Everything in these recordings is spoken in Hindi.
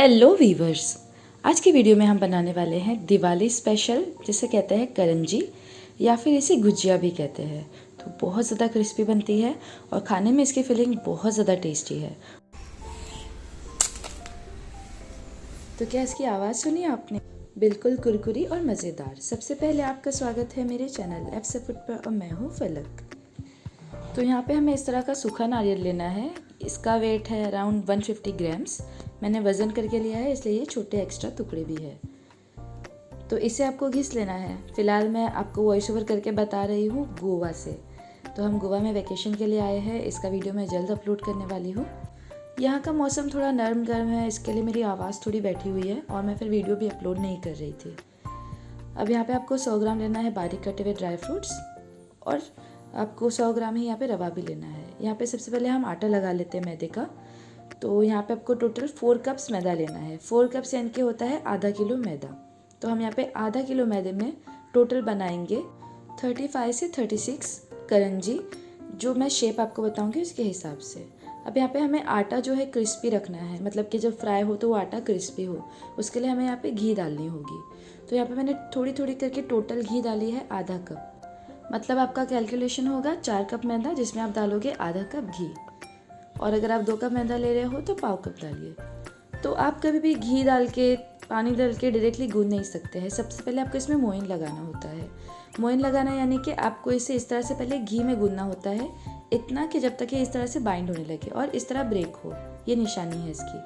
हेलो वीवर्स, आज की वीडियो में हम बनाने वाले हैं दिवाली स्पेशल, जिसे कहते हैं करंजी या फिर इसे गुजिया भी कहते हैं। तो बहुत ज़्यादा क्रिस्पी बनती है और खाने में इसकी फीलिंग बहुत ज़्यादा टेस्टी है। तो क्या इसकी आवाज़ सुनी आपने? बिल्कुल कुरकुरी और मज़ेदार। सबसे पहले आपका स्वागत है मेरे चैनल एफ से फूड पर और मैं हूँ फलक। तो यहाँ पे हमें इस तरह का सूखा नारियल लेना है। इसका वेट है अराउंड 150 ग्राम्स। मैंने वज़न करके लिया है, इसलिए ये छोटे एक्स्ट्रा टुकड़े भी है। तो इसे आपको घिस लेना है। फ़िलहाल मैं आपको वॉइस ओवर करके बता रही हूँ गोवा से। तो हम गोवा में वैकेशन के लिए आए हैं। इसका वीडियो मैं जल्द अपलोड करने वाली हूँ। यहाँ का मौसम थोड़ा नरम गर्म है, इसके लिए मेरी आवाज़ थोड़ी बैठी हुई है और मैं फिर वीडियो भी अपलोड नहीं कर रही थी। अब यहाँ पे आपको 100 ग्राम लेना है बारीक कटे हुए ड्राई फ्रूट्स और आपको 100 ग्राम ही यहाँ पे रवा भी लेना है। यहाँ पे सबसे पहले हम आटा लगा लेते हैं मैदे का। तो यहाँ पे आपको टोटल 4 कप्स मैदा लेना है। 4 कप्स यानी कि होता है आधा किलो मैदा। तो हम यहाँ पे आधा किलो मैदे में टोटल बनाएंगे 35 से 36 करंजी, जो मैं शेप आपको बताऊँगी उसके हिसाब से। अब यहाँ पे हमें आटा जो है क्रिस्पी रखना है, मतलब कि जब फ्राई हो तो वो आटा क्रिस्पी हो, उसके लिए हमें यहाँ पे घी डालनी होगी। तो यहाँ पे मैंने थोड़ी थोड़ी करके टोटल घी डाली है आधा कप। मतलब आपका कैलकुलेशन होगा 4 कप मैदा, जिसमें आप डालोगे आधा कप घी। और अगर आप 2 कप मैदा ले रहे हो तो पाव कप डालिए। तो आप कभी भी घी डाल के पानी डाल के डायरेक्टली गूंद नहीं सकते हैं। सबसे पहले आपको इसमें मोइन लगाना होता है। मोइन लगाना यानी कि आपको इसे इस तरह से पहले घी में गूंदना होता है, इतना कि जब तक ये इस तरह से बाइंड होने लगे और इस तरह ब्रेक हो। ये निशानी है इसकी।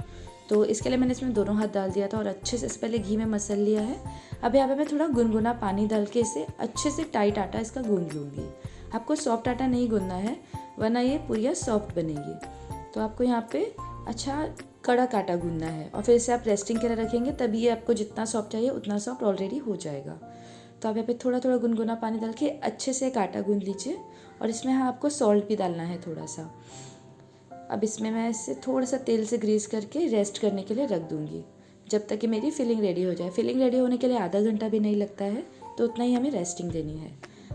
तो इसके लिए मैंने इसमें दोनों हाथ डाल दिया था और अच्छे से इस पहले घी में मसल लिया है। अब यहाँ पे मैं थोड़ा गुनगुना पानी डाल के इसे अच्छे से टाइट आटा इसका गूंद लूँगी। आपको सॉफ्ट आटा नहीं गूंदना है, वरना ये पूरी सॉफ्ट बनेगी। तो आपको यहाँ पे अच्छा कड़क आटा गूंदना है और फिर इसे आप रेस्टिंग के लिए रखेंगे, तभी ये आपको जितना सॉफ्ट चाहिए उतना सॉफ्ट ऑलरेडी हो जाएगा। तो आप यहाँ पे थोड़ा थोड़ा गुनगुना पानी डाल के अच्छे से एक आटा गूंद लीजिए और इसमें हाँ आपको सॉल्ट भी डालना है थोड़ा सा। अब इसमें मैं इसे थोड़ा सा तेल से ग्रीस करके रेस्ट करने के लिए रख दूँगी, जब तक कि मेरी फिलिंग रेडी हो जाए। फिलिंग रेडी होने के लिए आधा घंटा भी नहीं लगता है, तो उतना ही हमें रेस्टिंग देनी है।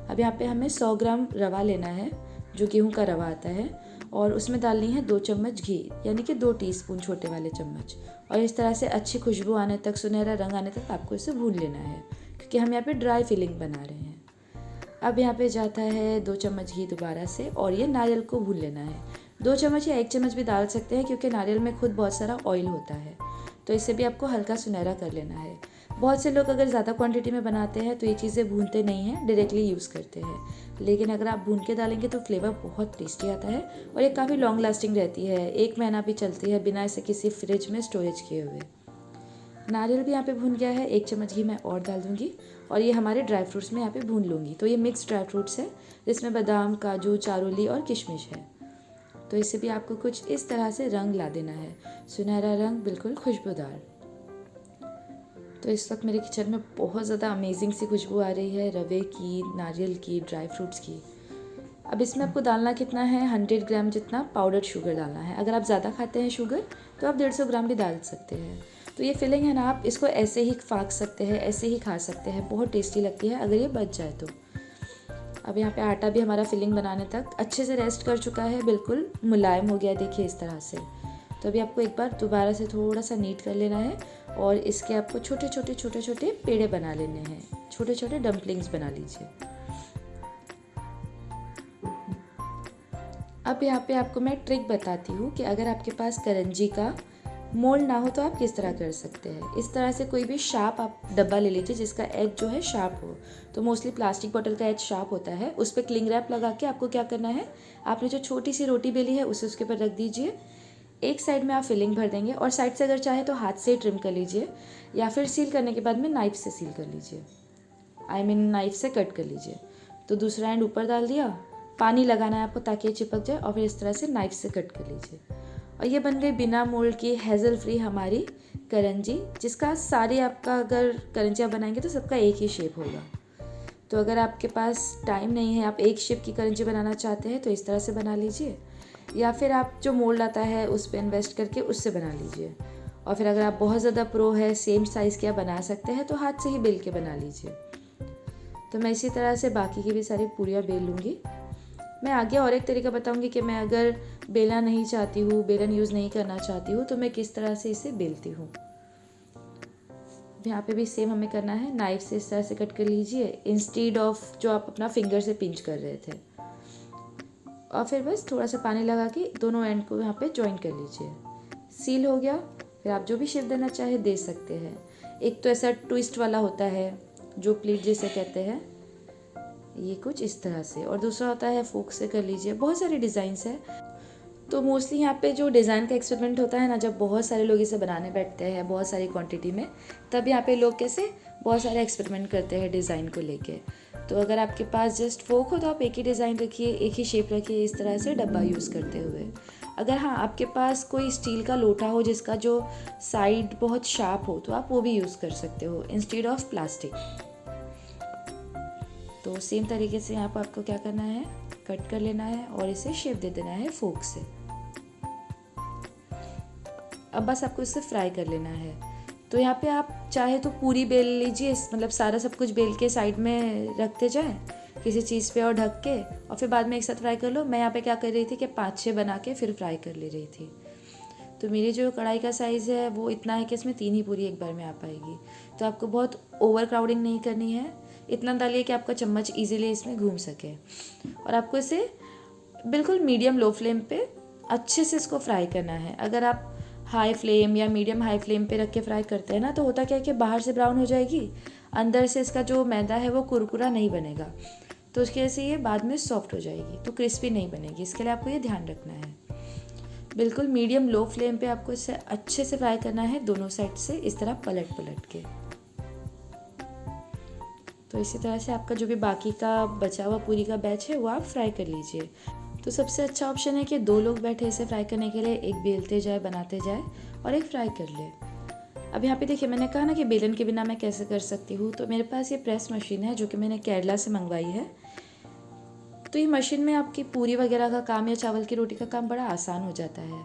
अब यहाँ पे हमें 100 ग्राम रवा लेना है, जो गेहूं का रवा आता है, और उसमें डालनी है 2 चम्मच घी, यानी कि 2 टीस्पून छोटे वाले चम्मच। और इस तरह से अच्छी खुशबू आने तक, सुनहरा रंग आने तक आपको इसे भून लेना है, क्योंकि हम यहाँ पे ड्राई फिलिंग बना रहे हैं। अब यहाँ पे जाता है 2 चम्मच घी दोबारा से, और ये नारियल को भून लेना है। 2 चम्मच या 1 चम्मच भी डाल सकते हैं, क्योंकि नारियल में खुद बहुत सारा ऑयल होता है। तो इसे भी आपको हल्का सुनहरा कर लेना है। बहुत से लोग अगर ज़्यादा क्वांटिटी में बनाते हैं तो ये चीज़ें भूनते नहीं हैं, डायरेक्टली यूज़ करते हैं। लेकिन अगर आप भून के डालेंगे तो फ्लेवर बहुत टेस्टी आता है और ये काफ़ी लॉन्ग लास्टिंग रहती है। 1 महीना भी चलती है बिना इसे किसी फ्रिज में स्टोरेज किए हुए। नारियल भी यहाँ पे भून गया है। 1 चम्मच घी मैं और डाल दूँगी और ये हमारे ड्राई फ्रूट्स में यहाँ पे भून लूँगी। तो ये मिक्स ड्राई फ्रूट्स है, जिसमें बादाम, काजू, चारोली और किशमिश है। तो इसे भी आपको कुछ इस तरह से रंग ला देना है, सुनहरा रंग, बिल्कुल खुशबूदार। तो इस वक्त मेरे किचन में बहुत ज़्यादा अमेजिंग सी खुशबू आ रही है, रवे की, नारियल की, ड्राई फ्रूट्स की। अब इसमें आपको डालना कितना है, 100 ग्राम जितना पाउडर्ड शुगर डालना है। अगर आप ज़्यादा खाते हैं शुगर तो आप 150 ग्राम भी डाल सकते हैं। तो ये फिलिंग है ना, आप इसको ऐसे ही फाँक सकते हैं, ऐसे ही खा सकते हैं, बहुत टेस्टी लगती है अगर ये बच जाए तो। अब यहाँ पे आटा भी हमारा फिलिंग बनाने तक अच्छे से रेस्ट कर चुका है, बिल्कुल मुलायम हो गया है, देखिए इस तरह से। तो अभी आपको एक बार दोबारा से थोड़ा सा नीट कर लेना है और इसके आपको छोटे छोटे पेड़े बना लेने हैं, छोटे छोटे डम्पलिंग्स बना लीजिए। अब यहाँ पे आपको मैं ट्रिक बताती हूँ कि अगर आपके पास करंजी का मोल्ड ना हो तो आप किस तरह कर सकते हैं। इस तरह से कोई भी शार्प आप डब्बा ले लीजिए जिसका एज जो है शार्प हो। तो मोस्टली प्लास्टिक बॉटल का एज शार्प होता है। उस पर क्लिंग रैप लगा के आपको क्या करना है, आपने जो छोटी सी रोटी बेली है उसे उसके ऊपर रख दीजिए। एक साइड में आप फिलिंग भर देंगे और साइड से अगर चाहे तो हाथ से ट्रिम कर लीजिए, या फिर सील करने के बाद में नाइफ से सील कर लीजिए, नाइफ से कट कर लीजिए। तो दूसरा एंड ऊपर डाल दिया, पानी लगाना है आपको ताकि ये चिपक जाए, और फिर इस तरह से नाइफ से कट कर लीजिए। और ये बन गई बिना मोल्ड की हेज़ल फ्री हमारी करंजी, जिसका सारी आपका अगर करंजियाँ बनाएंगे तो सबका एक ही शेप होगा। तो अगर आपके पास टाइम नहीं है, आप एक शेप की करंजी बनाना चाहते हैं तो इस तरह से बना लीजिए, या फिर आप जो मोल्ड आता है उस पर इन्वेस्ट करके उससे बना लीजिए। और फिर अगर आप बहुत ज़्यादा प्रो है, सेम साइज़ के आप बना सकते हैं, तो हाथ से ही बेल के बना लीजिए। तो मैं इसी तरह से बाकी की भी सारी पूरियाँ बेल लूँगी। मैं आगे और एक तरीका बताऊंगी कि मैं अगर बेलना नहीं चाहती हूँ, बेलन यूज़ नहीं करना चाहती हूँ, तो मैं किस तरह से इसे बेलती हूँ। यहाँ पे भी सेम हमें करना है, नाइफ से इस तरह से कट कर लीजिए इंस्टेड ऑफ जो आप अपना फिंगर से पिंच कर रहे थे। और फिर बस थोड़ा सा पानी लगा के दोनों एंड को यहाँ पे जॉइन कर लीजिए। सील हो गया। फिर आप जो भी शेप देना चाहे दे सकते हैं। एक तो ऐसा ट्विस्ट वाला होता है जो प्लीट जैसे कहते हैं, ये कुछ इस तरह से, और दूसरा होता है फोक से कर लीजिए। बहुत सारे डिज़ाइंस हैं। तो मोस्टली यहाँ पे जो डिज़ाइन का एक्सपेरिमेंट होता है ना, जब बहुत सारे लोग इसे बनाने बैठते हैं बहुत सारी क्वांटिटी में, तब यहाँ पे लोग कैसे बहुत सारे एक्सपेरिमेंट करते हैं डिज़ाइन को लेके। तो अगर आपके पास जस्ट फोक हो तो आप एक ही डिज़ाइन रखिए, एक ही शेप रखिए, इस तरह से डब्बा यूज़ करते हुए। अगर हाँ आपके पास कोई स्टील का लोटा हो जिसका जो साइड बहुत शार्प हो तो आप वो भी यूज़ कर सकते हो इंस्टेड ऑफ प्लास्टिक। तो सेम तरीके से यहाँ पर आपको क्या करना है, कट कर लेना है और इसे शेप दे देना है फोक से। अब बस आपको इसे फ्राई कर लेना है। तो यहाँ पे आप चाहे तो पूरी बेल लीजिए, मतलब सारा सब कुछ बेल के साइड में रखते जाएं किसी चीज़ पे और ढक के, और फिर बाद में एक साथ फ्राई कर लो। मैं यहाँ पे क्या कर रही थी कि 5-6 बना के फिर फ्राई कर ले रही थी। तो मेरी जो कढ़ाई का साइज़ है वो इतना है कि इसमें 3 ही पूरी एक बार में आ पाएगी। तो आपको बहुत ओवर क्राउडिंग नहीं करनी है, इतना डालिए कि आपका चम्मच ईजिली इसमें घूम सके। और आपको इसे बिल्कुल मीडियम लो फ्लेम पे अच्छे से इसको फ्राई करना है। अगर आप हाई फ्लेम या मीडियम हाई फ्लेम पे रख के फ्राई करते हैं ना, तो होता क्या है कि बाहर से ब्राउन हो जाएगी, अंदर से इसका जो मैदा है वो कुरकुरा नहीं बनेगा, तो उसकी वजह से ये बाद में सॉफ्ट हो जाएगी, तो क्रिस्पी नहीं बनेगी। इसके लिए आपको ये ध्यान रखना है। बिल्कुल मीडियम लो फ्लेम पे आपको इसे अच्छे से फ्राई करना है, दोनों साइड से इस तरह पलट पलट के। तो इसी तरह से आपका जो भी बाकी का बचा हुआ पूरी का बैच है वो आप फ्राई कर लीजिए। तो सबसे अच्छा ऑप्शन है कि 2 लोग बैठे इसे फ्राई करने के लिए, एक बेलते जाए बनाते जाए और एक फ्राई कर ले। अब यहाँ पे देखिए, मैंने कहा ना कि बेलन के बिना मैं कैसे कर सकती हूँ। तो मेरे पास ये प्रेस मशीन है जो कि मैंने केरला से मंगवाई है। तो ये मशीन में आपकी पूरी वगैरह का काम या चावल की रोटी का काम बड़ा आसान हो जाता है।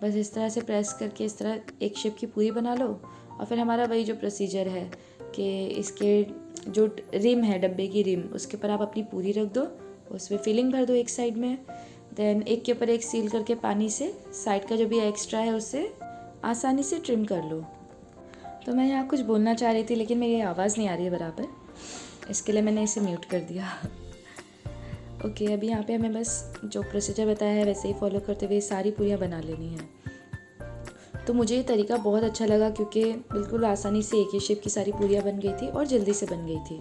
बस इस तरह से प्रेस करके इस तरह एक शेप की पूरी बना लो, और फिर हमारा वही जो प्रोसीजर है कि इसके जो रिम है, डब्बे की रिम, उसके ऊपर आप अपनी पूरी रख दो, उसमें फिलिंग भर दो एक साइड में, देन एक के ऊपर एक सील करके पानी से साइड का जो भी एक्स्ट्रा है उससे आसानी से ट्रिम कर लो। तो मैं यहाँ कुछ बोलना चाह रही थी लेकिन मेरी आवाज़ नहीं आ रही है बराबर, इसके लिए मैंने इसे म्यूट कर दिया। ओके, अभी यहाँ पे हमें बस जो प्रोसीजर बताया है वैसे ही फॉलो करते हुए सारी पूरियाँ बना लेनी है। तो मुझे ये तरीका बहुत अच्छा लगा क्योंकि बिल्कुल आसानी से एक ही शेप की सारी पूरियाँ बन गई थी और जल्दी से बन गई थी।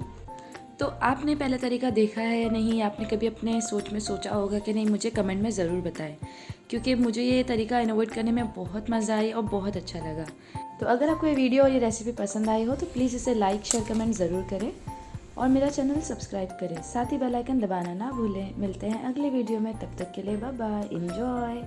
तो आपने पहला तरीका देखा है या नहीं, आपने कभी अपने सोच में सोचा होगा कि नहीं, मुझे कमेंट में ज़रूर बताएं, क्योंकि मुझे ये तरीका इनोवेट करने में बहुत मज़ा आई और बहुत अच्छा लगा। तो अगर आपको ये वीडियो और ये रेसिपी पसंद आई हो तो प्लीज़ इसे लाइक शेयर कमेंट ज़रूर करें और मेरा चैनल सब्सक्राइब करें, साथ ही बेल आइकन दबाना ना भूलें। मिलते हैं अगले वीडियो में, तब तक के लिए बाय बाय, एंजॉय।